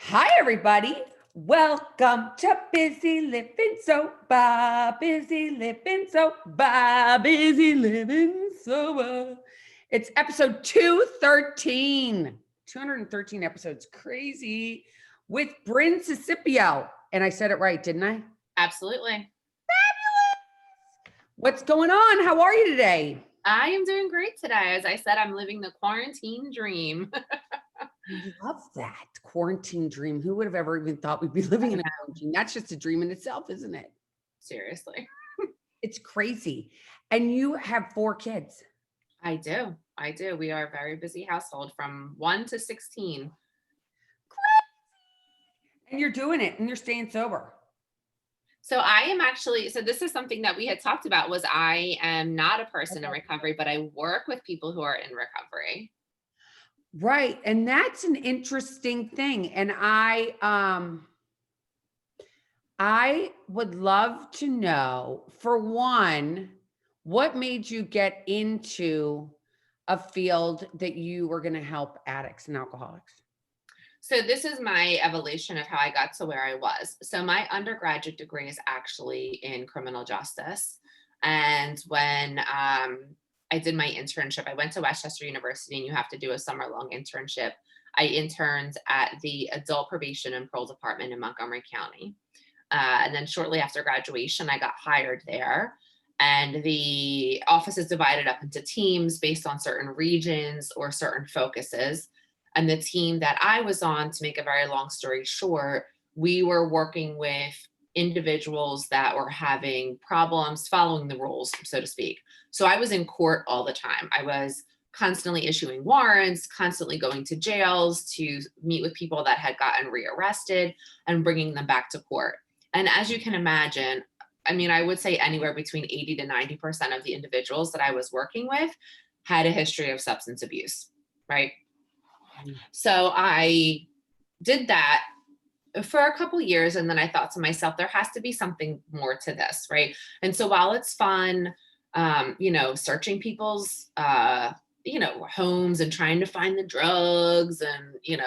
Hi, everybody. Welcome to Busy Living Sober. Busy Living Sober. Busy Living Sober. It's episode 213. 213 episodes. Crazy. With Brynn Cicippio. And I said it right, didn't I? Absolutely. What's going on? How are you today? I am doing great today. As I said, I'm living the quarantine dream. I love that quarantine dream. Who would have ever even thought we'd be living in a quarantine? That's just a dream in itself, isn't it? Seriously. It's crazy. And you have 4 kids. I do. We are a very busy household from 1 to 16. And you're doing it and you're staying sober. So I am actually, so this is something that we had talked about was I am not a person in recovery, but I work with people who are in recovery. Right. And that's an interesting thing. And I would love to know, for one, what made you get into a field that you were going to help addicts and alcoholics? So this is my evolution of how I got to where I was. So my undergraduate degree is actually in criminal justice. And when I did my internship, I went to Westchester University, and you have to do a summer-long internship. I interned at the Adult Probation and Parole Department in Montgomery County. And then shortly after graduation, I got hired there. And the office is divided up into teams based on certain regions or certain focuses. And the team that I was on, to make a very long story short, we were working with individuals that were having problems following the rules, so to speak. So I was in court all the time. I was constantly issuing warrants, constantly going to jails to meet with people that had gotten rearrested and bringing them back to court. And as you can imagine, I mean, I would say anywhere between 80 to 90% of the individuals that I was working with had a history of substance abuse, right? So I did that for a couple of years, and then I thought to myself, there has to be something more to this, right? And so while it's fun, searching people's, homes and trying to find the drugs and,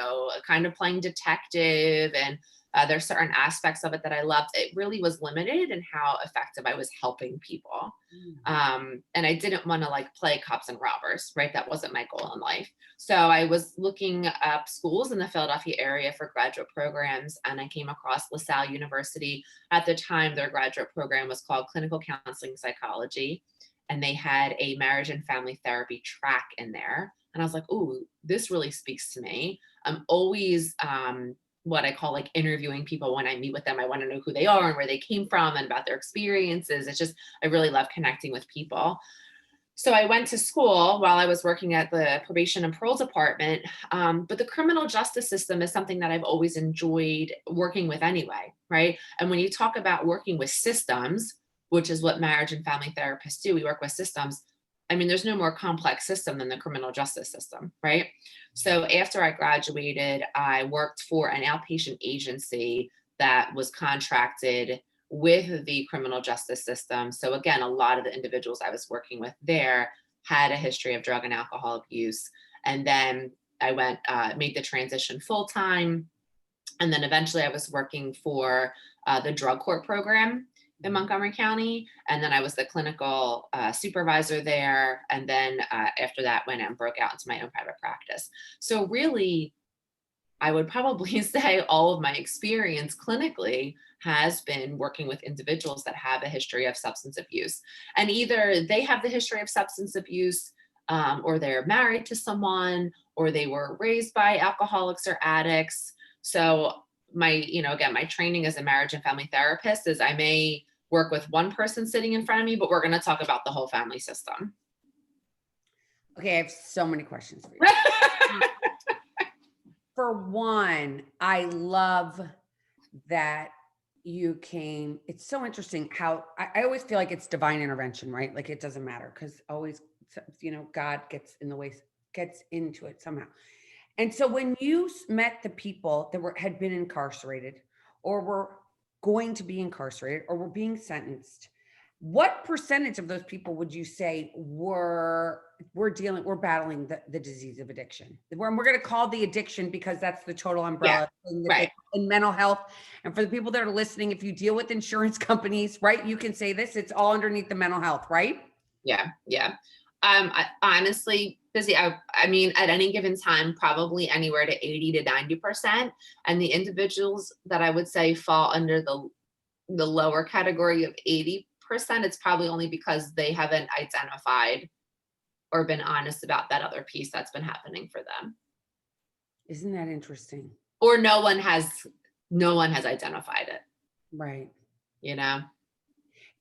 kind of playing detective, and there's certain aspects of it that I loved, it really was limited in how effective I was helping people. And I didn't want to play cops and robbers, right? That wasn't my goal in life. So I was looking up schools in the Philadelphia area for graduate programs, and I came across LaSalle University. At the time, their graduate program was called Clinical Counseling Psychology, and they had a marriage and family therapy track in there. And I was like, oh, this really speaks to me. I'm always what I call interviewing people when I meet with them. I want to know who they are and where they came from and about their experiences. It's just, I really love connecting with people. So I went to school while I was working at the probation and parole department. But the criminal justice system is something that I've always enjoyed working with anyway, right? And when you talk about working with systems, which is what marriage and family therapists do, we work with systems. I mean, there's no more complex system than the criminal justice system, right? So after I graduated, I worked for an outpatient agency that was contracted with the criminal justice system. So again, a lot of the individuals I was working with there had a history of drug and alcohol abuse. And then I made the transition full time. And then eventually I was working for the drug court program in Montgomery County. And then I was the clinical supervisor there. And then after that, went and broke out into my own private practice. So really, I would probably say all of my experience clinically has been working with individuals that have a history of substance abuse. And either they have the history of substance abuse, or they're married to someone, or they were raised by alcoholics or addicts. So again, my training as a marriage and family therapist is I may work with one person sitting in front of me, but we're going to talk about the whole family system. Okay, I have so many questions for you. For one, I love that you came. It's so interesting how I always feel like it's divine intervention, right? Like it doesn't matter because always, God gets in the way, gets into it somehow. And so when you met the people that had been incarcerated or were going to be incarcerated or were being sentenced, What percentage of those people would you say we're battling the disease of addiction? We're going to call the addiction because that's the total Yeah, umbrella thing that right. in mental health. And for the people that are listening, if you deal with insurance companies, right, you can say this, it's all underneath the mental health, right? Yeah, yeah. I, honestly, Bizzy, I mean, at any given time, probably anywhere to 80 to 90%. And the individuals that I would say fall under the lower category of 80%, it's probably only because they haven't identified or been honest about that other piece that's been happening for them. Isn't that interesting? Or no one has identified it, Right. you know?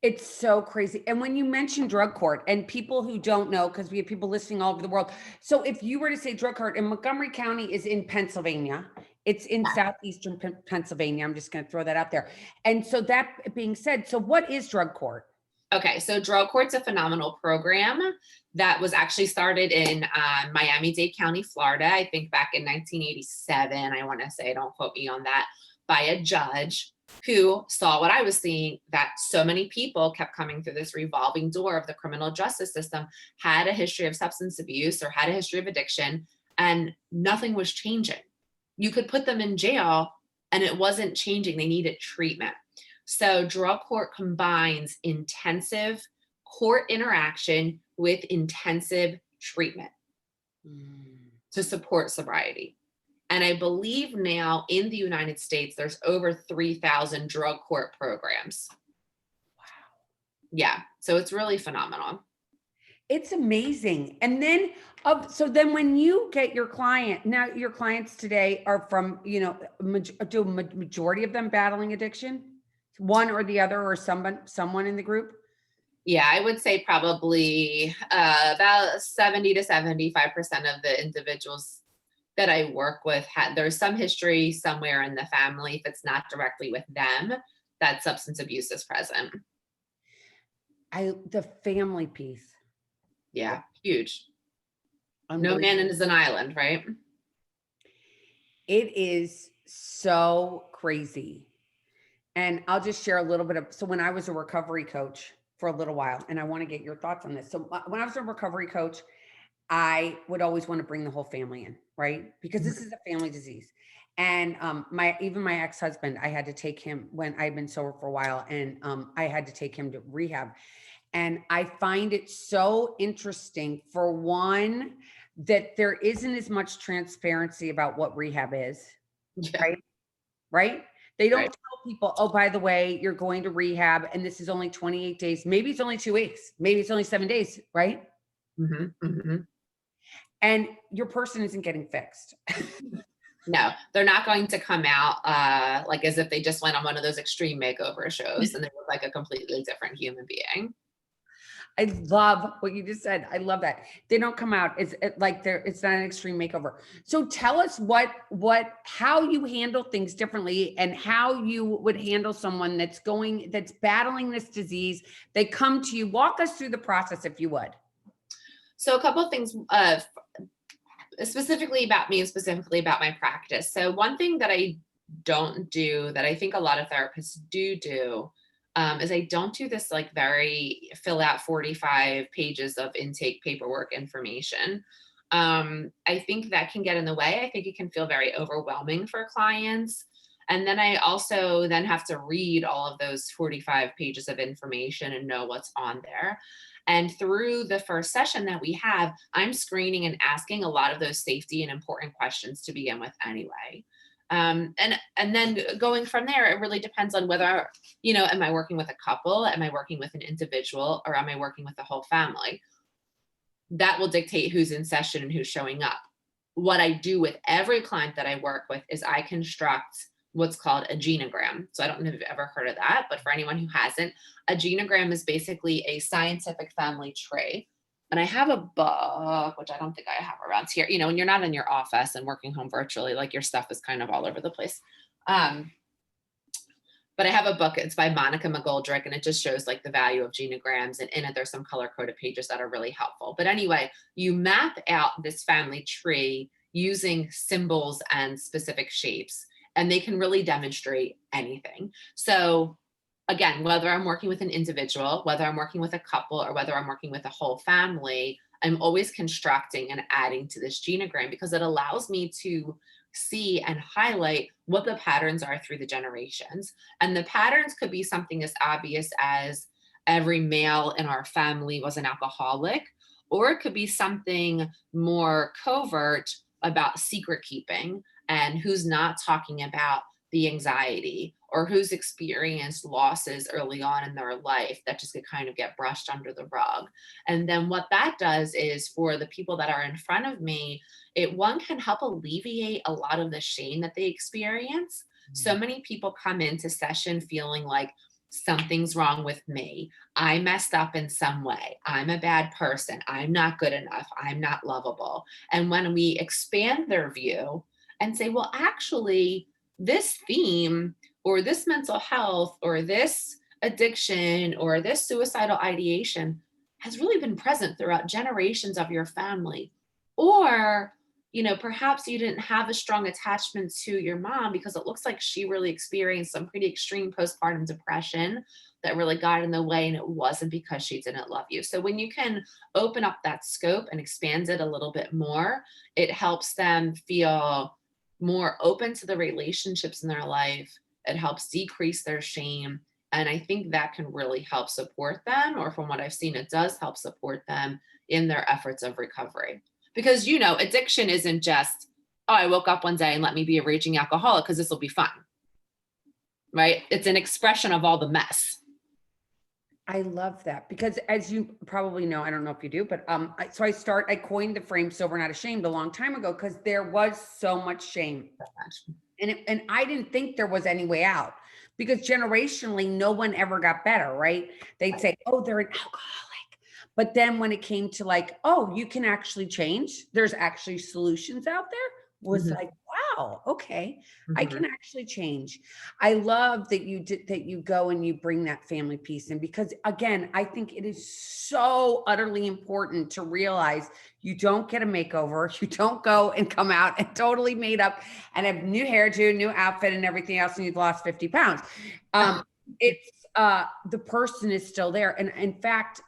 It's so crazy. And when you mention drug court, and people who don't know, because we have people listening all over the world. So if you were to say drug court, and Montgomery County is in Pennsylvania, it's in southeastern Pennsylvania. I'm just going to throw that out there. And so that being said, so what is drug court? Okay, so Drug Court's a phenomenal program that was actually started in Miami-Dade County, Florida, I think back in 1987, I want to say, don't quote me on that, by a judge who saw what I was seeing, that so many people kept coming through this revolving door of the criminal justice system, had a history of substance abuse or had a history of addiction, and nothing was changing. You could put them in jail and it wasn't changing. They needed treatment. So drug court combines intensive court interaction with intensive treatment to support sobriety. And I believe now in the United States, there's over 3,000 drug court programs. Wow. Yeah. So it's really phenomenal. It's amazing. And then, so then when you get your client, now your clients today are from, do a majority of them battling addiction? One or the other, or someone in the group? Yeah, I would say probably about 70 to 75% of the individuals that I work with there's some history somewhere in the family, if it's not directly with them, that substance abuse is present. The family piece. Yeah, huge. No man is an island, right? It is so crazy. And I'll just share a little bit so when I was a recovery coach for a little while, and I want to get your thoughts on this. So when I was a recovery coach, I would always want to bring the whole family in, right? Because this is a family disease. And my ex-husband, I had to take him when I'd been sober for a while, and I had to take him to rehab. And I find it so interesting, for one, that there isn't as much transparency about what rehab is, Yeah. Right? They don't Right. tell people, oh, by the way, you're going to rehab and this is only 28 days. Maybe it's only 2 weeks. Maybe it's only 7 days, right? And your person isn't getting fixed. No, they're not going to come out like as if they just went on one of those extreme makeover shows and they look like a completely different human being. I love what you just said. I love that. They don't come out. It's not an extreme makeover. So tell us how you handle things differently, and how you would handle someone that's battling this disease. They come to you. Walk us through the process, if you would. So a couple of things specifically about me and specifically about my practice. So one thing that I don't do that I think a lot of therapists do is I don't do this like very fill out 45 pages of intake paperwork information. I think that can get in the way. I think it can feel very overwhelming for clients. And then I also then have to read all of those 45 pages of information and know what's on there. And through the first session that we have, I'm screening and asking a lot of those safety and important questions to begin with anyway. And then going from there, it really depends on whether, am I working with a couple? Am I working with an individual? Or am I working with the whole family? That will dictate who's in session and who's showing up. What I do with every client that I work with is I construct what's called a genogram. So I don't know if you've ever heard of that, but for anyone who hasn't, a genogram is basically a scientific family tree. And I have a book, which I don't think I have around here. When you're not in your office and working home virtually, like your stuff is kind of all over the place. But I have a book. It's by Monica McGoldrick, and it just shows like the value of genograms. And in it, there's some color-coded pages that are really helpful. But anyway, you map out this family tree using symbols and specific shapes, and they can really demonstrate anything. So again, whether I'm working with an individual, whether I'm working with a couple, or whether I'm working with a whole family, I'm always constructing and adding to this genogram because it allows me to see and highlight what the patterns are through the generations. And the patterns could be something as obvious as every male in our family was an alcoholic, or it could be something more covert about secret keeping and who's not talking about the anxiety, or who's experienced losses early on in their life that just could kind of get brushed under the rug. And then what that does is, for the people that are in front of me, it one can help alleviate a lot of the shame that they experience. So many people come into session feeling like something's wrong with me. I messed up in some way. I'm a bad person. I'm not good enough. I'm not lovable. And when we expand their view and say, well, actually, this theme or this mental health or this addiction or this suicidal ideation has really been present throughout generations of your family. Or, perhaps you didn't have a strong attachment to your mom because it looks like she really experienced some pretty extreme postpartum depression that really got in the way, and it wasn't because she didn't love you. So when you can open up that scope and expand it a little bit more, it helps them feel more open to the relationships in their life. It helps decrease their shame. And I think that can really help support them, or from what I've seen, it does help support them in their efforts of recovery. Because, addiction isn't just, oh, I woke up one day and let me be a raging alcoholic because this will be fun, right? It's an expression of all the mess. I love that, because as you probably know, I don't know if you do, but I coined the frame Sober Not Ashamed a long time ago because there was so much shame. And I didn't think there was any way out, because generationally, no one ever got better, right? They'd say, oh, they're an alcoholic. But then when it came to like, oh, you can actually change, there's actually solutions out there, was like, wow, okay, I can actually change. I love that you go and you bring that family piece in, because again, I think it is so utterly important to realize you don't get a makeover. You don't go and come out and totally made up and have new hairdo, new outfit and everything else, and you've lost 50 pounds. It's the person is still there. And in fact,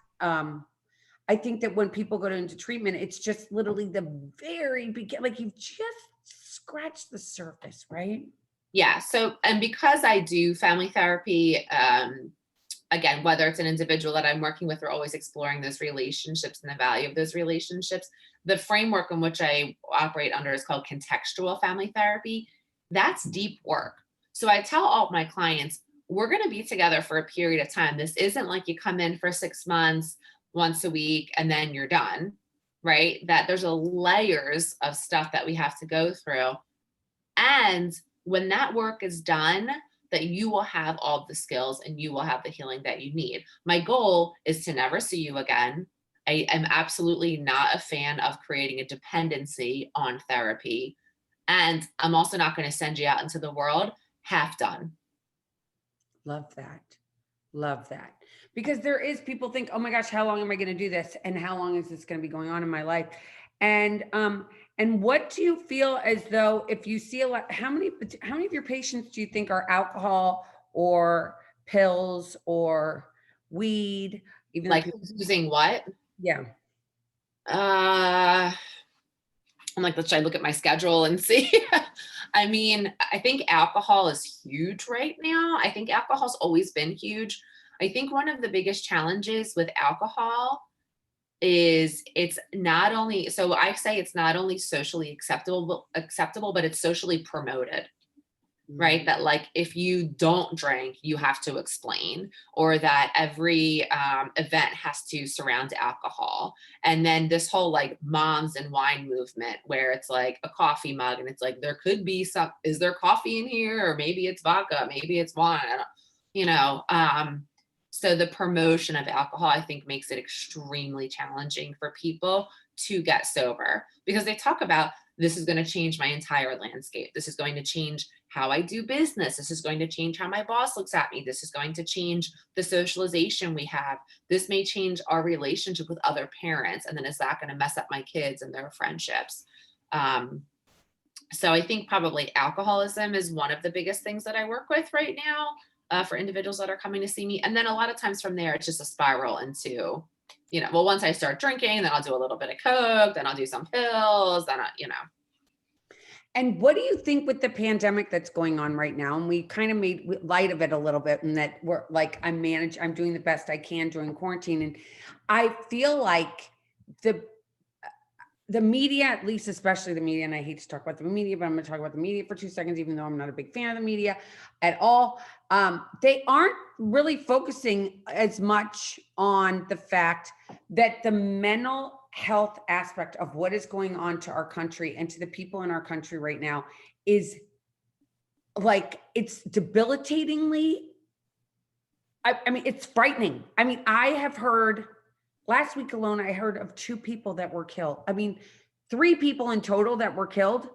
I think that when people go into treatment, it's just literally the very beginning, like you've just scratched the surface, right? Yeah. So, and because I do family therapy, again, whether it's an individual that I'm working with, or always exploring those relationships and the value of those relationships, the framework in which I operate under is called contextual family therapy. That's deep work. So I tell all my clients, we're going to be together for a period of time. This isn't like you come in for 6 months, once a week, and then you're done, right? That there's layers of stuff that we have to go through. And when that work is done, that you will have all the skills and you will have the healing that you need. My goal is to never see you again. I am absolutely not a fan of creating a dependency on therapy. And I'm also not going to send you out into the world half done. Love that. Love that. Because there is, people think, oh my gosh, how long am I going to do this? And how long is this going to be going on in my life? And what do you feel as though, if you see a lot, how many of your patients do you think are alcohol or pills or weed? Even like using what? Yeah. I'm like, should I look at my schedule and see? I mean, I think alcohol is huge right now. I think alcohol's always been huge. I think one of the biggest challenges with alcohol is it's not only, so I say it's not only socially acceptable, but it's socially promoted, right? That like, if you don't drink, you have to explain, or that every event has to surround alcohol. And then this whole like moms and wine movement, where it's like a coffee mug and it's like, there could be some, is there coffee in here? Or maybe it's vodka, maybe it's wine, so the promotion of alcohol, I think, makes it extremely challenging for people to get sober, because they talk about, this is going to change my entire landscape. This is going to change how I do business. This is going to change how my boss looks at me. This is going to change the socialization we have. This may change our relationship with other parents. And then is that going to mess up my kids and their friendships? So I think probably alcoholism is one of the biggest things that I work with right now. for individuals that are coming to see me. And then a lot of times from there, it's just a spiral into, well, once I start drinking, then I'll do a little bit of Coke, then I'll do some pills, then And what do you think with the pandemic that's going on right now? And we kind of made light of it a little bit, and that we're like, I'm doing the best I can during quarantine. And I feel like the media, at least especially the media, and I hate to talk about the media, but I'm going to talk about the media for 2 seconds, even though I'm not a big fan of the media at all. They aren't really focusing as much on the fact that the mental health aspect of what is going on to our country and to the people in our country right now is like, it's debilitatingly, I mean, it's frightening. I mean, I have heard last week alone, I heard of 2 people that were killed. I mean, 3 people in total that were killed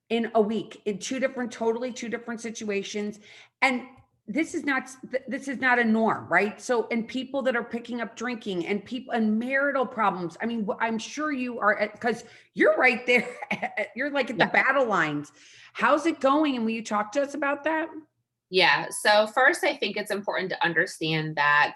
in a week in totally two different situations. And this is not a norm, right? So, and people that are picking up drinking and people and marital problems. I mean, I'm sure you are, because you're right there. You're like at the battle lines. How's it going? And will you talk to us about that? Yeah. So first, I think it's important to understand that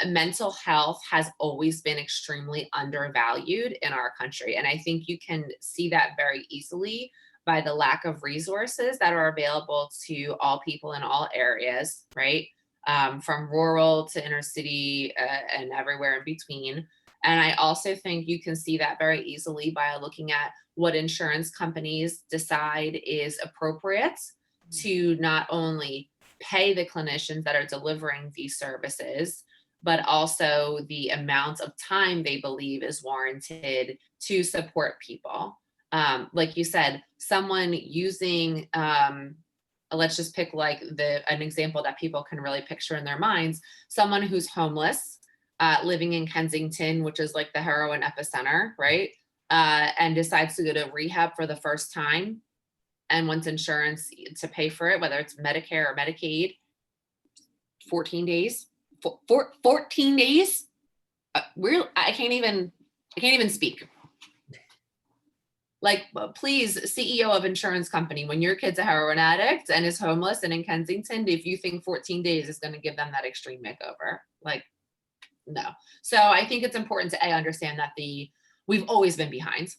mental health has always been extremely undervalued in our country. And I think you can see that very easily by the lack of resources that are available to all people in all areas, right? From rural to inner city and everywhere in between. And I also think you can see that very easily by looking at what insurance companies decide is appropriate to not only pay the clinicians that are delivering these services, but also the amount of time they believe is warranted to support people. Like you said, someone using, let's just pick like an example that people can really picture in their minds, someone who's homeless, living in Kensington, which is like the heroin epicenter, right? And decides to go to rehab for the first time and wants insurance to pay for it, whether it's Medicare or Medicaid. 14 days. 14 days. I can't even speak. Like, please, CEO of insurance company, when your kid's a heroin addict and is homeless and in Kensington, if you think 14 days is going to give them that extreme makeover, like, no. So I think it's important to understand that we've always been behind,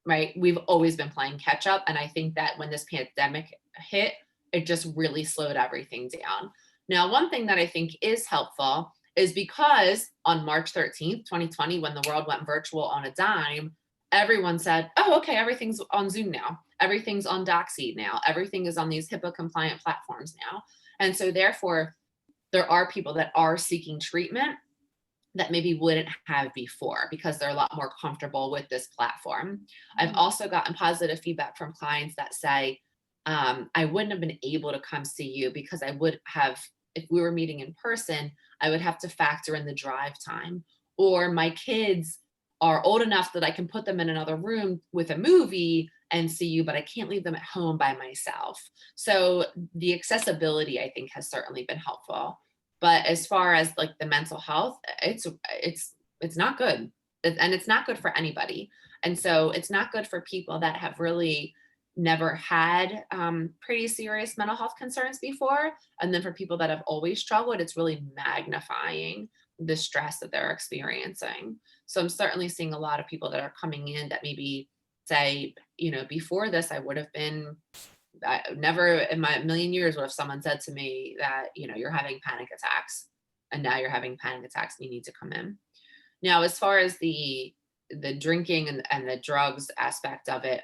right? We've always been playing catch up. And I think that when this pandemic hit, it just really slowed everything down. Now, one thing that I think is helpful is because on March 13th, 2020, when the world went virtual on a dime, everyone said, oh, okay, everything's on Zoom now. Everything's on Doxy now. Everything is on these HIPAA compliant platforms now. And so therefore, there are people that are seeking treatment that maybe wouldn't have before because they're a lot more comfortable with this platform. I've also gotten positive feedback from clients that say, I wouldn't have been able to come see you because I would have, if we were meeting in person, I would have to factor in the drive time, or my kids are old enough that I can put them in another room with a movie and see you, but I can't leave them at home by myself. So the accessibility, I think, has certainly been helpful. But as far as like the mental health, it's not good. And it's not good for anybody. And so it's not good for people that have really never had pretty serious mental health concerns before. And then for people that have always struggled, it's really magnifying the stress that they're experiencing. So I'm certainly seeing a lot of people that are coming in that maybe say, before this, I would have been, I never in my million years would have someone said to me that, you're having panic attacks and now you're having panic attacks and you need to come in. Now, as far as the drinking and the drugs aspect of it,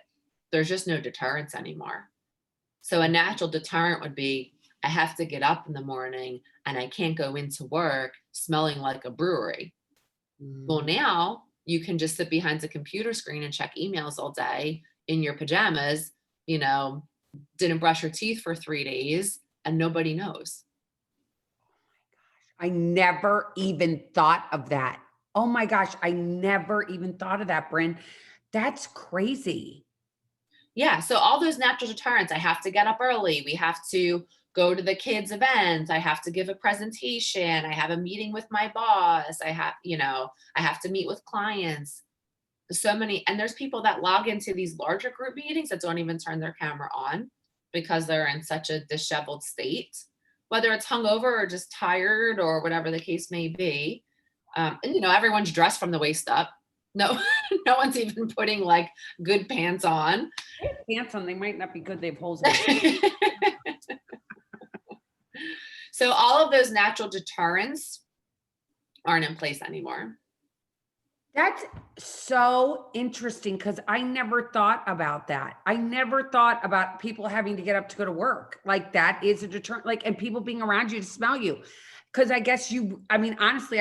there's just no deterrence anymore. So a natural deterrent would be, I have to get up in the morning and I can't go into work smelling like a brewery. Well, now you can just sit behind the computer screen and check emails all day in your pajamas, didn't brush your teeth for 3 days and nobody knows. I never even thought of that. Oh my gosh, I never even thought of that, Brynn. That's crazy. Yeah, so all those natural deterrents, I have to get up early. We have to go to the kids' events. I have to give a presentation. I have a meeting with my boss. I have to meet with clients. So many, and there's people that log into these larger group meetings that don't even turn their camera on because they're in such a disheveled state. whether it's hungover or just tired or whatever the case may be. And everyone's dressed from the waist up. No, no one's even putting like good pants on. Pants on, they might not be good. They have holes in them. So all of those natural deterrents aren't in place anymore. That's so interesting because I never thought about that. I never thought about people having to get up to go to work. Like that is a deterrent, like, and people being around you to smell you. Cause I guess honestly,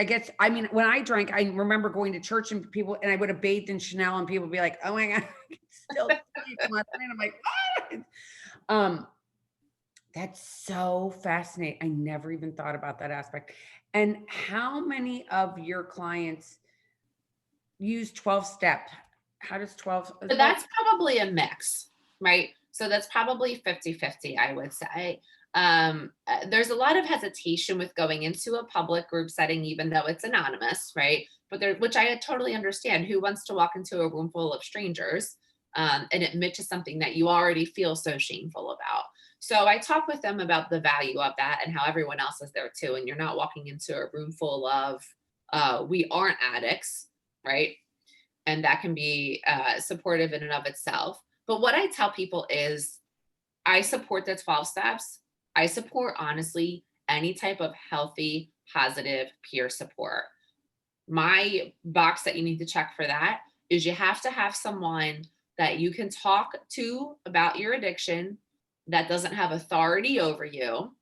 when I drank, I remember going to church and I would have bathed in Chanel and people would be like, oh my God, I can still see from last night. I'm like, what? That's so fascinating. I never even thought about that aspect. And how many of your clients use 12-step? How does 12? So that's probably a mix, right? So that's probably 50-50, I would say. There's a lot of hesitation with going into a public group setting, even though it's anonymous, right? But which I totally understand. Who wants to walk into a room full of strangers and admit to something that you already feel so shameful about? So I talk with them about the value of that and how everyone else is there too. And you're not walking into a room full of, we aren't addicts, right? And that can be supportive in and of itself. But what I tell people is I support the 12 steps. I support, honestly, any type of healthy, positive peer support. My box that you need to check for that is you have to have someone that you can talk to about your addiction that doesn't have authority over you,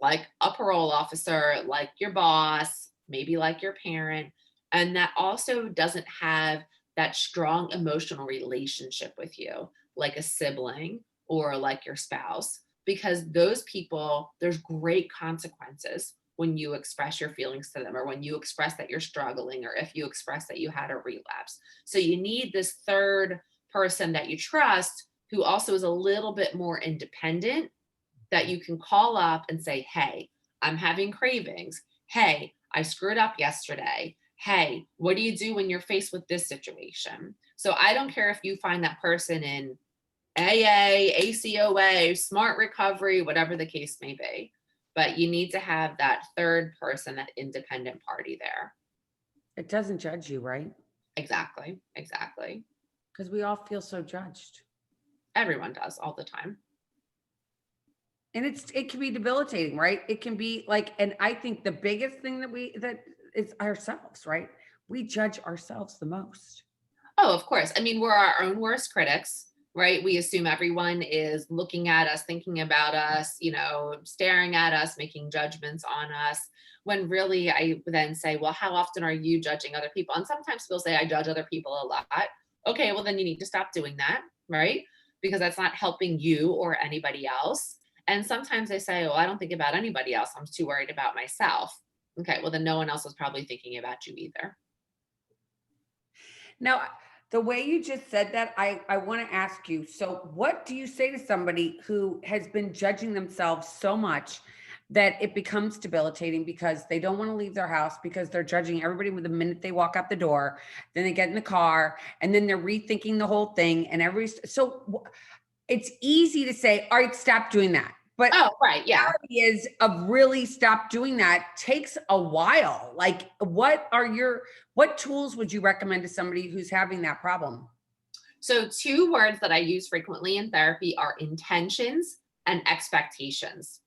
like a parole officer, like your boss, maybe like your parent, and that also doesn't have that strong emotional relationship with you, like a sibling or like your spouse, because those people, there's great consequences when you express your feelings to them, or when you express that you're struggling, or if you express that you had a relapse. So you need this third person that you trust, who also is a little bit more independent, that you can call up and say, hey, I'm having cravings. Hey, I screwed up yesterday. Hey, what do you do when you're faced with this situation? So I don't care if you find that person in AA, ACOA, smart recovery, whatever the case may be, but you need to have that third person, that independent party there. It doesn't judge you, right? Exactly. Exactly. Because we all feel so judged. Everyone does all the time. And it can be debilitating, right? It can be like, and I think the biggest thing that is ourselves, right? We judge ourselves the most. Oh, of course. I mean, we're our own worst critics, right? We assume everyone is looking at us, thinking about us, staring at us, making judgments on us. When really I then say, well, how often are you judging other people? And sometimes people say, I judge other people a lot. Okay, well, then you need to stop doing that, right? Because that's not helping you or anybody else. And sometimes they say, well, I don't think about anybody else. I'm too worried about myself. Okay, well, then no one else was probably thinking about you either. Now, the way you just said that, I want to ask you, so what do you say to somebody who has been judging themselves so much that it becomes debilitating because they don't want to leave their house because they're judging everybody with the minute they walk out the door, then they get in the car and then they're rethinking the whole thing so it's easy to say, all right, stop doing that. But oh, right, yeah, is of really stop doing that takes a while. Like, what tools would you recommend to somebody who's having that problem? So 2 words that I use frequently in therapy are intentions and expectations.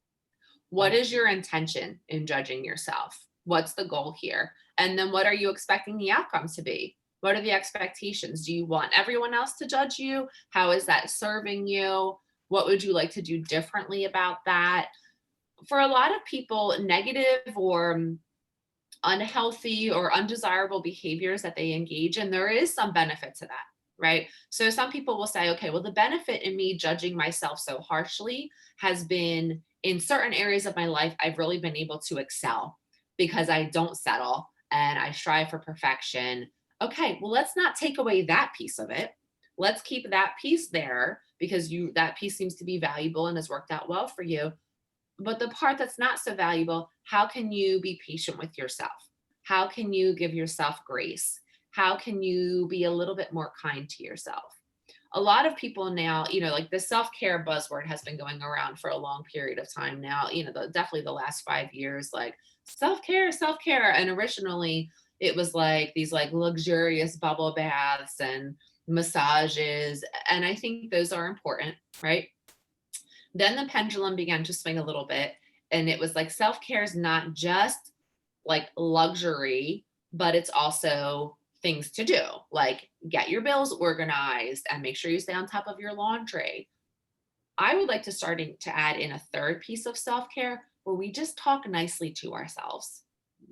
What is your intention in judging yourself? What's the goal here? And then what are you expecting the outcome to be? What are the expectations? Do you want everyone else to judge you? How is that serving you? What would you like to do differently about that? For a lot of people, negative or unhealthy or undesirable behaviors that they engage in, there is some benefit to that, right? So some people will say, okay, well, the benefit in me judging myself so harshly has been in certain areas of my life, I've really been able to excel because I don't settle and I strive for perfection. Okay, well, let's not take away that piece of it. Let's keep that piece there because that piece seems to be valuable and has worked out well for you. But the part that's not so valuable, how can you be patient with yourself? How can you give yourself grace? How can you be a little bit more kind to yourself? a lot of people now, like the self-care buzzword has been going around for a long period of time now, definitely the last 5 years, like self-care, self-care. And originally it was like these like luxurious bubble baths and massages. And I think those are important, right? Then the pendulum began to swing a little bit. And it was like self-care is not just like luxury, but it's also things to do, like get your bills organized and make sure you stay on top of your laundry. I would like to starting to add in a third piece of self-care where we just talk nicely to ourselves.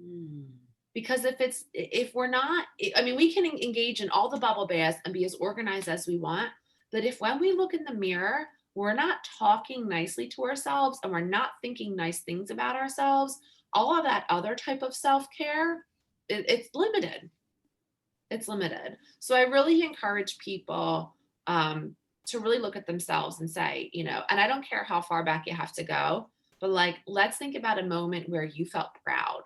Mm. Because if we're not, I mean, we can engage in all the bubble baths and be as organized as we want, but if when we look in the mirror, we're not talking nicely to ourselves and we're not thinking nice things about ourselves, all of that other type of self-care, it's limited. It's limited. So I really encourage people to really look at themselves and say, and I don't care how far back you have to go, but like, let's think about a moment where you felt proud.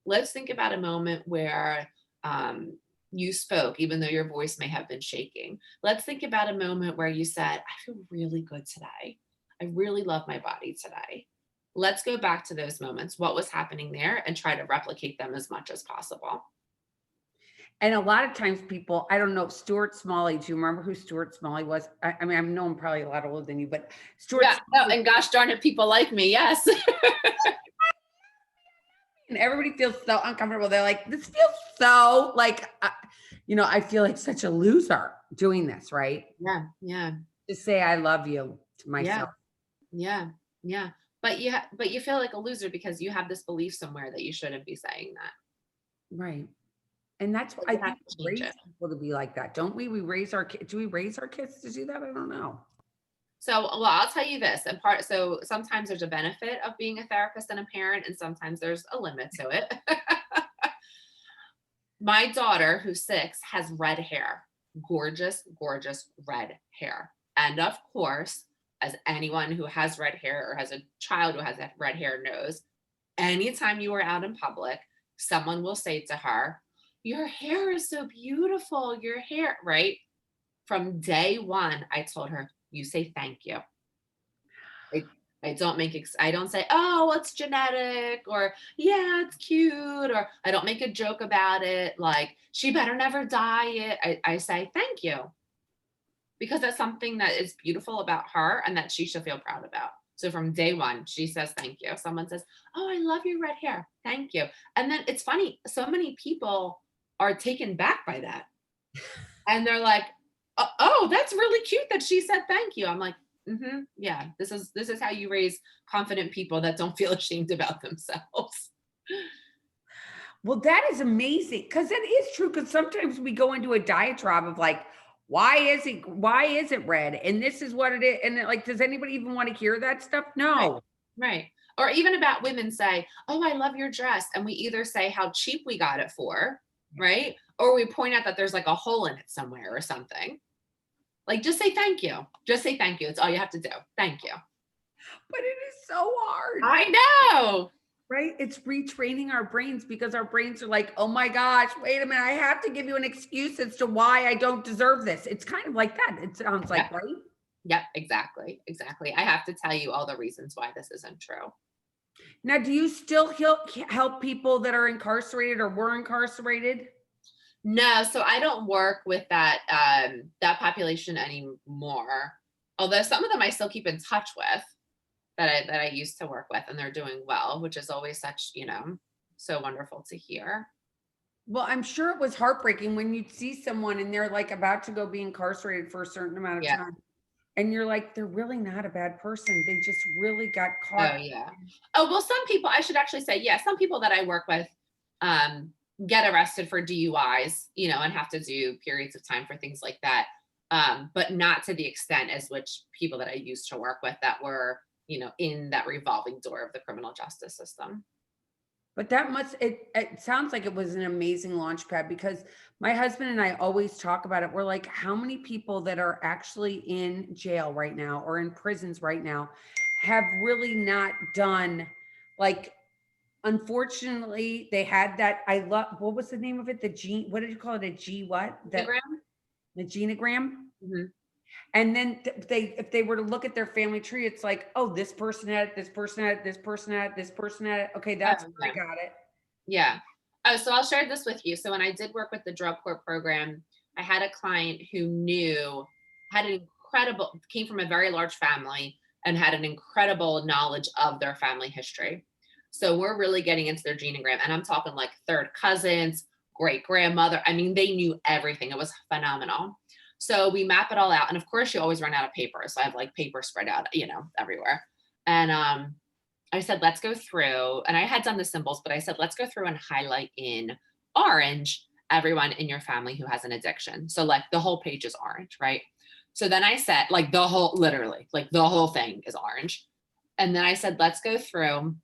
Let's think about a moment where you spoke, even though your voice may have been shaking. Let's think about a moment where you said, I feel really good today. I really love my body today. Let's go back to those moments. What was happening there and try to replicate them as much as possible. And a lot of times people, I don't know, Stuart Smalley, do you remember who Stuart Smalley was? I mean, I've known probably a lot older than you, but Stuart Yeah, no, Smalley, and gosh darn it, people like me, yes. and everybody feels so uncomfortable. They're like, this feels so like, I feel like such a loser doing this, right? Yeah, yeah, To say I love you to yeah, myself. yeah, yeah. But you feel like a loser because you have this belief somewhere that you shouldn't be saying that. Right. And that's what But I you have think to we change raise it. people to be like that, don't we? We raise our kids. Do we raise our kids to do that? I don't know. So, well, I'll tell you this. So sometimes there's a benefit of being a therapist and a parent, and sometimes there's a limit to it. My daughter, who's 6, has red hair, gorgeous, gorgeous red hair. And of course, as anyone who has red hair or has a child who has red hair knows, anytime you are out in public, someone will say to her, your hair is so beautiful, your hair, right? From day one, I told her, you say thank you. I don't say, oh, it's genetic, or yeah, it's cute, or I don't make a joke about it. Like, she better never dye it. I say thank you because that's something that is beautiful about her and that she should feel proud about. So from day one, she says thank you. Someone says, oh, I love your red hair. Thank you. And then it's funny, so many people are taken back by that. And they're like, oh, that's really cute that she said thank you. I'm like, yeah, this is how you raise confident people that don't feel ashamed about themselves. Well, that is amazing because it is true. Because sometimes we go into a diatribe of like, why is it red? And this is what it is. And like, does anybody even want to hear that stuff? Right, No. right. Or even about women say, oh, I love your dress. And we either say how cheap we got it for, right? Or we point out that there's like a hole in it somewhere or something. Like, just say thank you. Just say thank you. It's all you have to do. Thank you. But it is so hard. I know. Right? It's retraining our brains because our brains are like, oh my gosh, wait a minute. I have to give you an excuse as to why I don't deserve this. It's kind of like that. It sounds like, Yep. right? Yep, exactly. Exactly. I have to tell you all the reasons why this isn't true. Now, do you still help people that are incarcerated or were incarcerated? No, so I don't work with that population anymore. Although some of them I still keep in touch with that I used to work with, and they're doing well, which is always such, so wonderful to hear. Well, I'm sure it was heartbreaking when you see someone and they're like about to go be incarcerated for a certain amount of Yeah. time. And you're like, they're really not a bad person. They just really got Oh caught. yeah. Oh well, some people, I should actually say, yeah, some people that I work with get arrested for DUIs, and have to do periods of time for things like that. But not to the extent as which people that I used to work with that were, in that revolving door of the criminal justice system. But it sounds like it was an amazing launch pad because my husband and I always talk about it. We're like, how many people that are actually in jail right now or in prisons right now have really not done like, unfortunately, they had that. What was the name of it? What did you call it? A G what? Instagram? The genogram. Mhm. And then if they were to look at their family tree, it's like, oh, this person had it, this person had it, this person had it, this person had it. Okay, that's Oh, where yeah. I got it. Yeah. Oh, so I'll share this with you. So when I did work with the drug court program, I had a client who had an incredible, came from a very large family and had an incredible knowledge of their family history. So we're really getting into their genogram, and I'm talking like third cousins, great grandmother. I mean, they knew everything. It was phenomenal. So we map it all out. And of course, you always run out of paper. So I have like paper spread out, everywhere. And I said, let's go through, and I had done the symbols, but I said, let's go through and highlight in orange everyone in your family who has an addiction. So like the whole page is orange, right? So then I said, like literally, like the whole thing is orange. And then I said, let's go through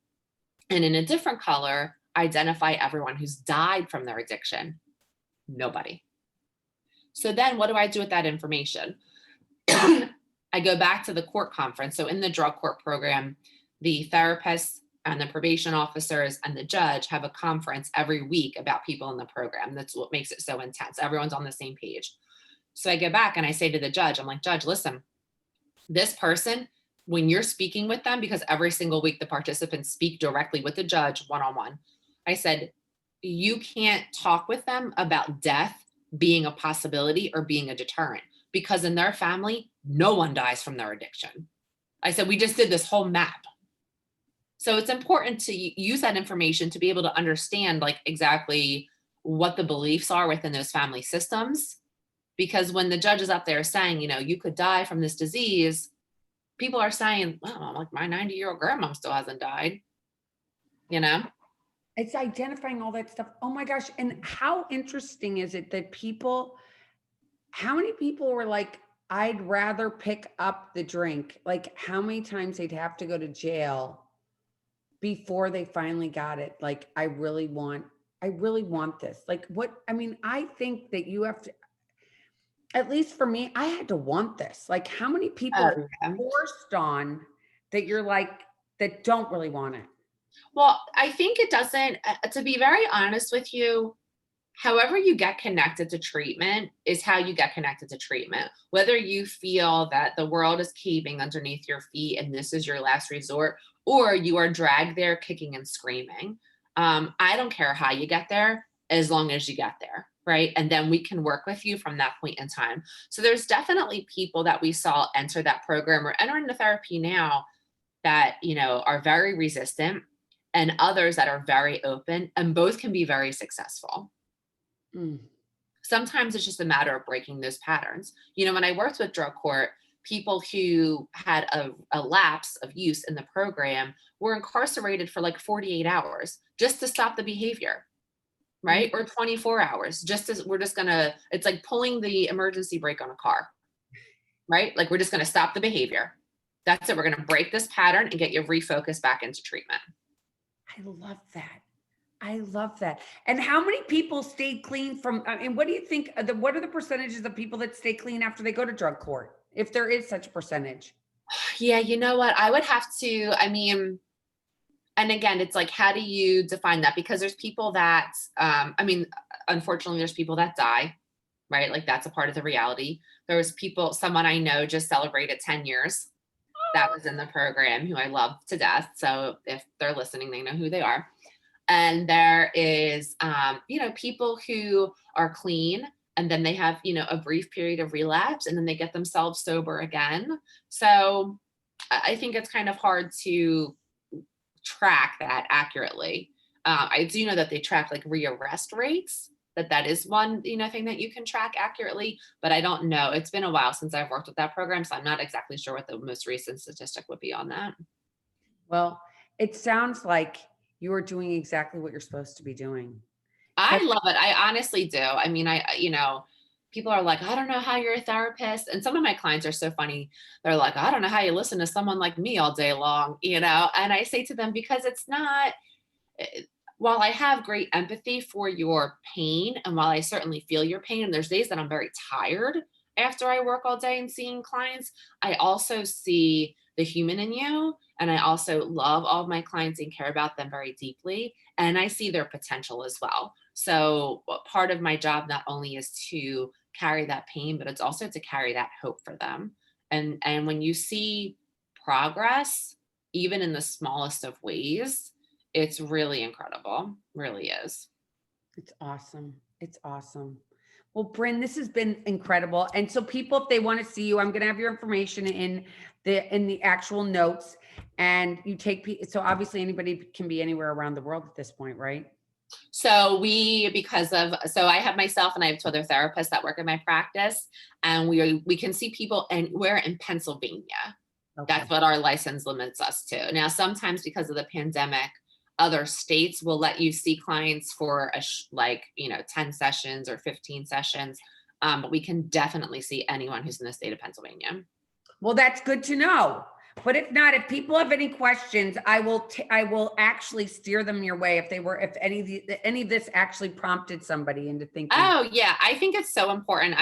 and in a different color, identify everyone who's died from their addiction. Nobody. So then what do I do with that information? I go back to the court conference. So in the drug court program, the therapists and the probation officers and the judge have a conference every week about people in the program. That's what makes it so intense. Everyone's on the same page. So I go back and I say to the judge, I'm like, Judge, listen, this person, when you're speaking with them, because every single week the participants speak directly with the judge one-on-one, I said, you can't talk with them about death being a possibility or being a deterrent, because in their family, no one dies from their addiction. I said, we just did this whole map. So it's important to use that information to be able to understand like exactly what the beliefs are within those family systems. Because when the judge is up there saying, you could die from this disease, people are saying, well, like my 90-year-old grandma still hasn't died, It's identifying all that stuff. Oh my gosh. And how interesting is it that how many people were like, I'd rather pick up the drink? Like how many times they'd have to go to jail before they finally got it? Like, I really want this. Like I think that you have to, at least for me, I had to want this. Like how many people Oh, are yeah. forced on that you're like, that don't really want it? Well, I think it doesn't, to be very honest with you, however you get connected to treatment is how you get connected to treatment. Whether you feel that the world is caving underneath your feet and this is your last resort, or you are dragged there kicking and screaming. I don't care how you get there, as long as you get there, right? And then we can work with you from that point in time. So there's definitely people that we saw enter that program or enter into therapy now that, are very resistant, and others that are very open, and both can be very successful. Mm. Sometimes it's just a matter of breaking those patterns. When I worked with drug court, people who had a lapse of use in the program were incarcerated for like 48 hours just to stop the behavior, right? Or 24 hours, it's like pulling the emergency brake on a car, right? Like we're just going to stop the behavior. That's it. We're going to break this pattern and get you refocused back into treatment. I love that. I love that. And how many people stayed clean from, and what do you think, what are the percentages of people that stay clean after they go to drug court? If there is such a percentage? Yeah, you know what? I would have to, and again, it's like, how do you define that? Because there's people that, unfortunately, there's people that die, right? Like that's a part of the reality. Someone I know just celebrated 10 years that was in the program who I love to death. So if they're listening, they know who they are. And there is, people who are clean and then they have, a brief period of relapse and then they get themselves sober again. So I think it's kind of hard to track that accurately. I do know that they track like rearrest rates, that is one, thing that you can track accurately, but I don't know. It's been a while since I've worked with that program, so I'm not exactly sure what the most recent statistic would be on that. Well, it sounds like you are doing exactly what you're supposed to be doing. I love it. I honestly do. People are like, I don't know how you're a therapist. And some of my clients are so funny. They're like, I don't know how you listen to someone like me all day long, and I say to them, because it's not, while I have great empathy for your pain, and while I certainly feel your pain, and there's days that I'm very tired after I work all day and seeing clients, I also see the human in you. And I also love all of my clients and care about them very deeply. And I see their potential as well. So part of my job not only is to carry that pain, but it's also to carry that hope for them. And when you see progress, even in the smallest of ways, it's really incredible. Really is. It's awesome. It's awesome. Well, Brynn, this has been incredible. And so people, if they want to see you, I'm going to have your information in the actual notes, and you take, so obviously anybody can be anywhere around the world at this point, right? So so I have myself and I have two other therapists that work in my practice, and we can see people, and we're in Pennsylvania. Okay. That's what our license limits us to. Now, sometimes because of the pandemic, other states will let you see clients for 10 sessions or 15 sessions. But we can definitely see anyone who's in the state of Pennsylvania. Well, that's good to know. But if not, if people have any questions, I will actually steer them your way if any of this actually prompted somebody into thinking. Oh yeah, I think it's so important.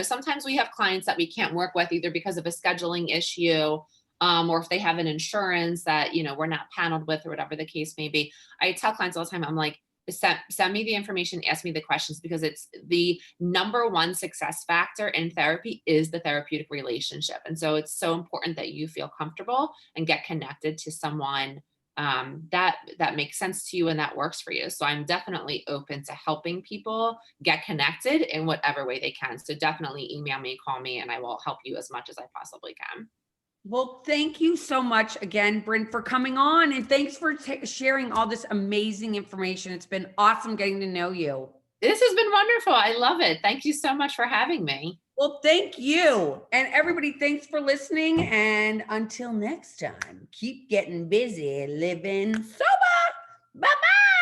Sometimes we have clients that we can't work with either because of a scheduling issue, or if they have an insurance that, we're not paneled with, or whatever the case may be. I tell clients all the time, I'm like, send me the information, ask me the questions, because it's the number one success factor in therapy is the therapeutic relationship. And so it's so important that you feel comfortable and get connected to someone that makes sense to you and that works for you. So I'm definitely open to helping people get connected in whatever way they can. So definitely email me, call me, and I will help you as much as I possibly can. Well, thank you so much again, Brynn, for coming on, and thanks for sharing all this amazing information. It's been awesome getting to know you. This has been wonderful. I love it. Thank you so much for having me. Well, thank you. And everybody, thanks for listening. And until next time, keep getting busy, living sober. Bye-bye.